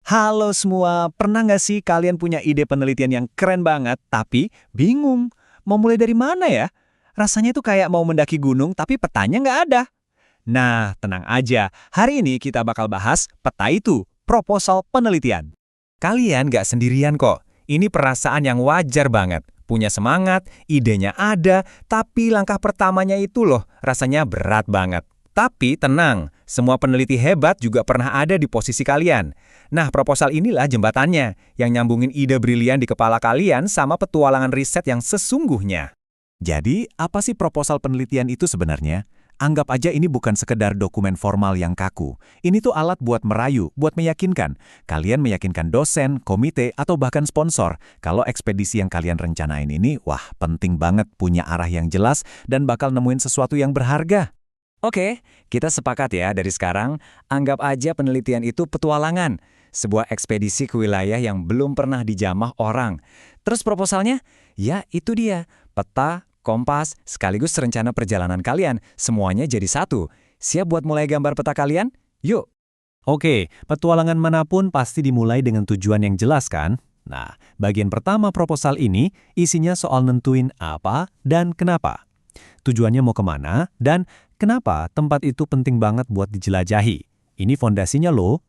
Halo semua, pernah nggak sih kalian punya ide penelitian yang keren banget, tapi bingung? Mau mulai dari mana ya? Rasanya tuh kayak mau mendaki gunung, tapi petanya nggak ada. Nah, tenang aja. Hari ini kita bakal bahas peta itu, proposal penelitian. Kalian nggak sendirian kok. Ini perasaan yang wajar banget. Punya semangat, idenya ada, tapi langkah pertamanya itu loh, rasanya berat banget. Tapi tenang, semua peneliti hebat juga pernah ada di posisi kalian. Nah, proposal inilah jembatannya, yang nyambungin ide brilian di kepala kalian sama petualangan riset yang sesungguhnya. Jadi, apa sih proposal penelitian itu sebenarnya? Anggap aja ini bukan sekedar dokumen formal yang kaku. Ini tuh alat buat merayu, buat meyakinkan. Kalian meyakinkan dosen, komite, atau bahkan sponsor. Kalau ekspedisi yang kalian rencanain ini, wah penting banget punya arah yang jelas dan bakal nemuin sesuatu yang berharga. Oke, kita sepakat ya dari sekarang, anggap aja penelitian itu petualangan. Sebuah ekspedisi ke wilayah yang belum pernah dijamah orang. Terus proposalnya? Ya itu dia, peta, kompas, sekaligus rencana perjalanan kalian. Semuanya jadi satu. Siap buat mulai gambar peta kalian? Yuk! Oke, petualangan manapun pasti dimulai dengan tujuan yang jelas kan? Nah, bagian pertama proposal ini isinya soal nentuin apa dan kenapa. Tujuannya mau kemana, dan kenapa tempat itu penting banget buat dijelajahi. Ini fondasinya loh.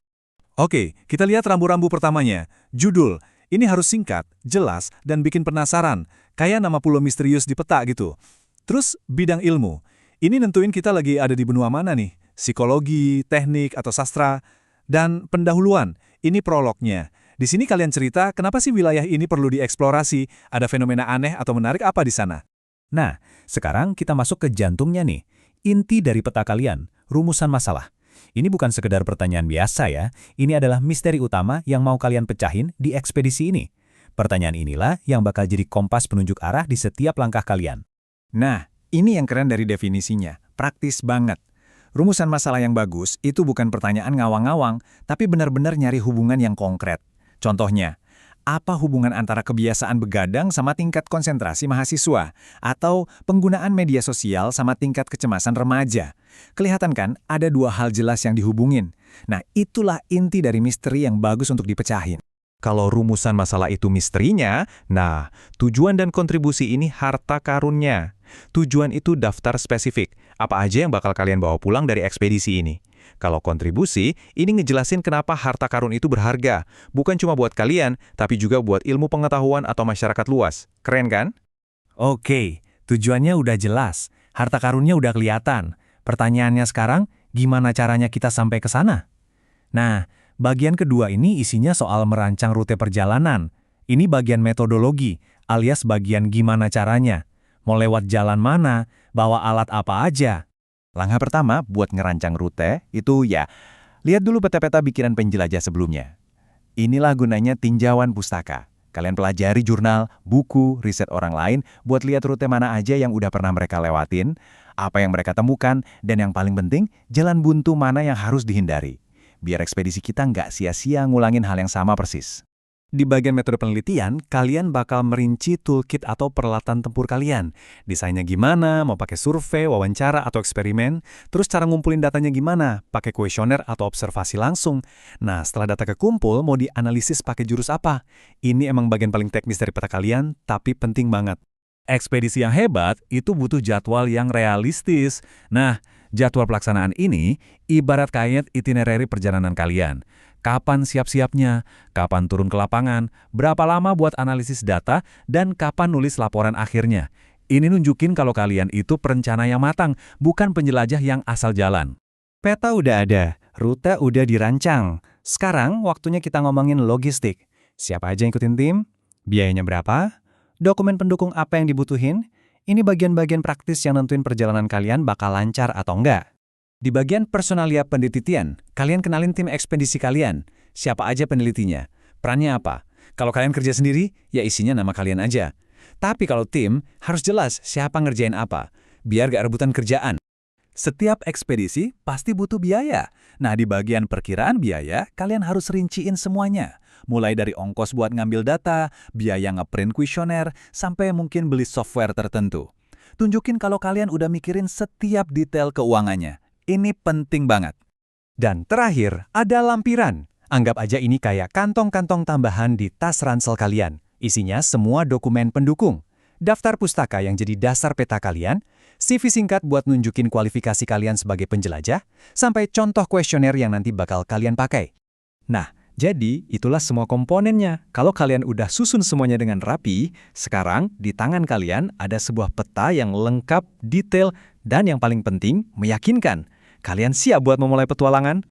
Oke, kita lihat rambu-rambu pertamanya. Judul, ini harus singkat, jelas, dan bikin penasaran. Kayak nama pulau misterius di peta gitu. Terus, bidang ilmu. Ini nentuin kita lagi ada di benua mana nih. Psikologi, teknik, atau sastra. Dan pendahuluan, ini prolognya. Di sini kalian cerita kenapa sih wilayah ini perlu dieksplorasi, ada fenomena aneh atau menarik apa di sana. Nah, sekarang kita masuk ke jantungnya nih. Inti dari peta kalian, rumusan masalah. Ini bukan sekedar pertanyaan biasa ya, ini adalah misteri utama yang mau kalian pecahin di ekspedisi ini. Pertanyaan inilah yang bakal jadi kompas penunjuk arah di setiap langkah kalian. Nah, ini yang keren dari definisinya, praktis banget. Rumusan masalah yang bagus itu bukan pertanyaan ngawang-ngawang, tapi benar-benar nyari hubungan yang konkret. Contohnya, apa hubungan antara kebiasaan begadang sama tingkat konsentrasi mahasiswa? Atau penggunaan media sosial sama tingkat kecemasan remaja? Kelihatan kan ada dua hal jelas yang dihubungin. Nah, itulah inti dari misteri yang bagus untuk dipecahin. Kalau rumusan masalah itu misterinya, nah, tujuan dan kontribusi ini harta karunnya. Tujuan itu daftar spesifik, apa aja yang bakal kalian bawa pulang dari ekspedisi ini. Kalau kontribusi, ini ngejelasin kenapa harta karun itu berharga. Bukan cuma buat kalian, tapi juga buat ilmu pengetahuan atau masyarakat luas. Keren kan? Oke, tujuannya udah jelas. Harta karunnya udah kelihatan. Pertanyaannya sekarang, gimana caranya kita sampai ke sana? Nah, bagian kedua ini isinya soal merancang rute perjalanan. Ini bagian metodologi, alias bagian gimana caranya. Mau lewat jalan mana, bawa alat apa aja. Langkah pertama buat ngerancang rute itu ya, lihat dulu peta-peta bikinan penjelajah sebelumnya. Inilah gunanya tinjauan pustaka. Kalian pelajari jurnal, buku, riset orang lain buat lihat rute mana aja yang udah pernah mereka lewatin, apa yang mereka temukan, dan yang paling penting, jalan buntu mana yang harus dihindari. Biar ekspedisi kita nggak sia-sia ngulangin hal yang sama persis. Di bagian metode penelitian, kalian bakal merinci toolkit atau peralatan tempur kalian. Desainnya gimana, mau pakai survei, wawancara, atau eksperimen. Terus cara ngumpulin datanya gimana, pakai kuesioner atau observasi langsung. Nah, setelah data kekumpul, mau dianalisis pakai jurus apa? Ini emang bagian paling teknis dari peta kalian, tapi penting banget. Ekspedisi yang hebat itu butuh jadwal yang realistis. Nah, jadwal pelaksanaan ini ibarat kayak itinerary perjalanan kalian. Kapan siap-siapnya, kapan turun ke lapangan, berapa lama buat analisis data, dan kapan nulis laporan akhirnya. Ini nunjukin kalau kalian itu perencana yang matang, bukan penjelajah yang asal jalan. Peta udah ada, rute udah dirancang. Sekarang waktunya kita ngomongin logistik. Siapa aja yang ikutin tim? Biayanya berapa? Dokumen pendukung apa yang dibutuhin? Ini bagian-bagian praktis yang nentuin perjalanan kalian bakal lancar atau enggak. Di bagian personalia penelitian, kalian kenalin tim ekspedisi kalian. Siapa aja penelitinya? Perannya apa? Kalau kalian kerja sendiri, ya isinya nama kalian aja. Tapi kalau tim, harus jelas siapa ngerjain apa. Biar gak rebutan kerjaan. Setiap ekspedisi pasti butuh biaya. Nah, di bagian perkiraan biaya, kalian harus rinciin semuanya. Mulai dari ongkos buat ngambil data, biaya ngeprint kuesioner, sampai mungkin beli software tertentu. Tunjukin kalau kalian udah mikirin setiap detail keuangannya. Ini penting banget. Dan terakhir, ada lampiran. Anggap aja ini kayak kantong-kantong tambahan di tas ransel kalian. Isinya semua dokumen pendukung. Daftar pustaka yang jadi dasar peta kalian, CV singkat buat nunjukin kualifikasi kalian sebagai penjelajah, sampai contoh kuesioner yang nanti bakal kalian pakai. Nah, jadi itulah semua komponennya. Kalau kalian udah susun semuanya dengan rapi, sekarang di tangan kalian ada sebuah peta yang lengkap, detail, dan yang paling penting, meyakinkan. Kalian siap buat memulai petualangan?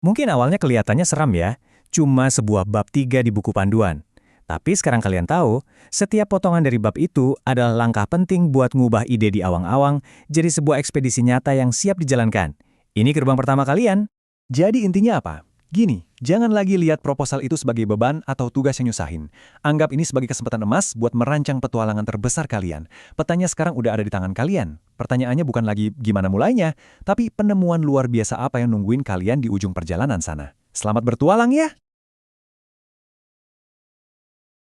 Mungkin awalnya kelihatannya seram ya, cuma sebuah bab 3 di buku panduan. Tapi sekarang kalian tahu, setiap potongan dari bab itu adalah langkah penting buat ngubah ide di awang-awang jadi sebuah ekspedisi nyata yang siap dijalankan. Ini gerbang pertama kalian. Jadi intinya apa? Gini, jangan lagi lihat proposal itu sebagai beban atau tugas yang nyusahin. Anggap ini sebagai kesempatan emas buat merancang petualangan terbesar kalian. Petanya sekarang udah ada di tangan kalian. Pertanyaannya bukan lagi gimana mulainya, tapi penemuan luar biasa apa yang nungguin kalian di ujung perjalanan sana. Selamat bertualang ya!